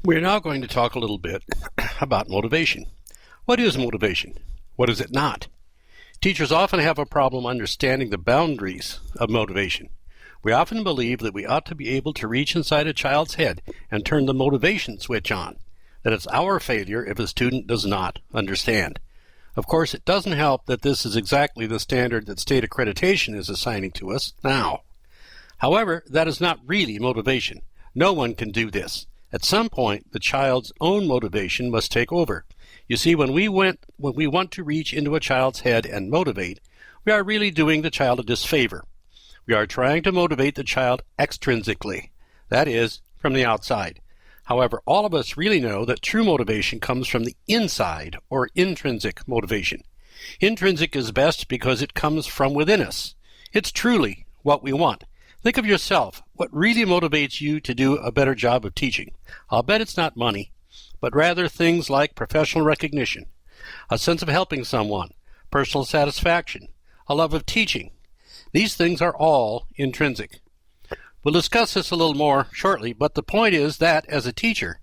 We're now going to talk a little bit about motivation. What is motivation? What is it not? Teachers often have a problem understanding the boundaries of motivation. We often believe that we ought to be able to reach inside a child's head and turn the motivation switch on, that it's our failure if a student does not understand. Of course, it doesn't help that this is exactly the standard that state accreditation is assigning to us now. However, that is not really motivation. No one can do this. At some point, the child's own motivation must take over. You see, when we want to reach into a child's head and motivate, we are really doing the child a disfavor. We are trying to motivate the child extrinsically, that is, from the outside. However, all of us really know that true motivation comes from the inside, or intrinsic motivation. Intrinsic is best because it comes from within us. It's truly what we want. Think of yourself. What really motivates you to do a better job of teaching? I'll bet it's not money, but rather things like professional recognition, a sense of helping someone, personal satisfaction, a love of teaching. These things are all intrinsic. We'll discuss this a little more shortly, but the point is that, as a teacher,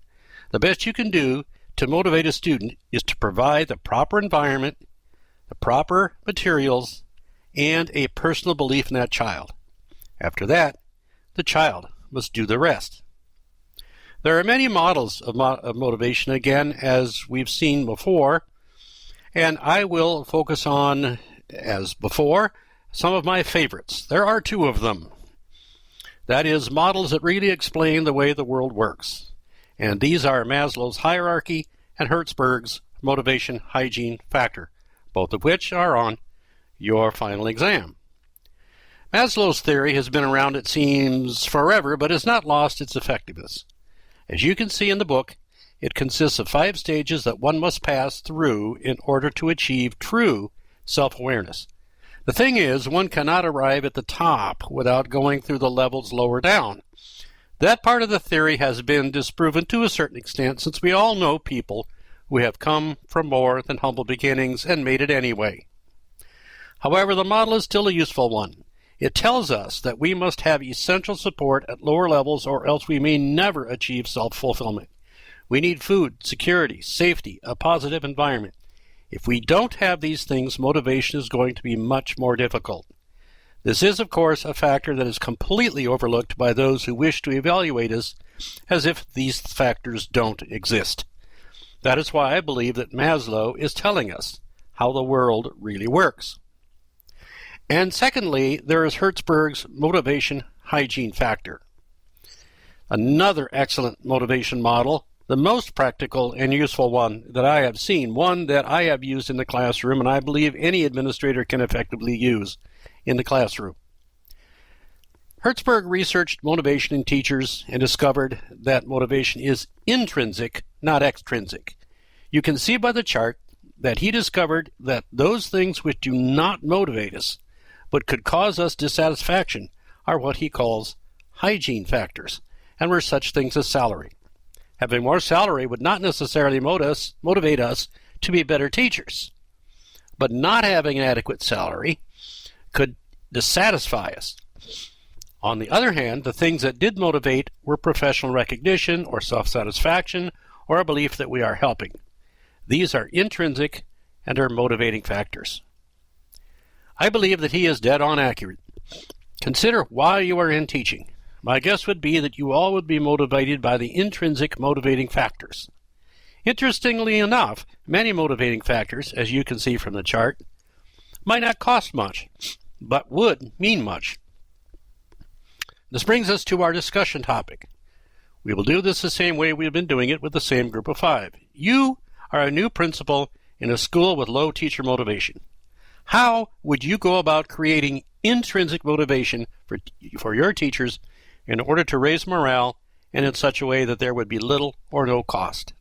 the best you can do to motivate a student is to provide the proper environment, the proper materials, and a personal belief in that child. After that, the child must do the rest. There are many models of motivation, again, as we've seen before, and I will focus on, as before, some of my favorites. There are two of them. That is, models that really explain the way the world works. And these are Maslow's hierarchy and Hertzberg's motivation hygiene factor, both of which are on your final exam. Maslow's theory has been around, it seems, forever, but has not lost its effectiveness. As you can see in the book, it consists of 5 stages that one must pass through in order to achieve true self-awareness. The thing is, one cannot arrive at the top without going through the levels lower down. That part of the theory has been disproven to a certain extent, since we all know people who have come from more than humble beginnings and made it anyway. However, the model is still a useful one. It tells us that we must have essential support at lower levels, or else we may never achieve self-fulfillment. We need food, security, safety, a positive environment. If we don't have these things, motivation is going to be much more difficult. This is, of course, a factor that is completely overlooked by those who wish to evaluate us as if these factors don't exist. That is why I believe that Maslow is telling us how the world really works. And secondly, there is Hertzberg's motivation hygiene factor. Another excellent motivation model, the most practical and useful one that I have seen, one that I have used in the classroom, and I believe any administrator can effectively use in the classroom. Hertzberg researched motivation in teachers and discovered that motivation is intrinsic, not extrinsic. You can see by the chart that he discovered that those things which do not motivate us but could cause us dissatisfaction are what he calls hygiene factors, and were such things as salary. Having more salary would not necessarily motivate us to be better teachers, but not having an adequate salary could dissatisfy us. On the other hand, the things that did motivate were professional recognition or self-satisfaction or a belief that we are helping. These are intrinsic and are motivating factors. I believe that he is dead on accurate. Consider why you are in teaching. My guess would be that you all would be motivated by the intrinsic motivating factors. Interestingly enough, many motivating factors, as you can see from the chart, might not cost much, but would mean much. This brings us to our discussion topic. We will do this the same way we have been doing it with the same group of 5. You are a new principal in a school with low teacher motivation. How would you go about creating intrinsic motivation for your teachers in order to raise morale and in such a way that there would be little or no cost?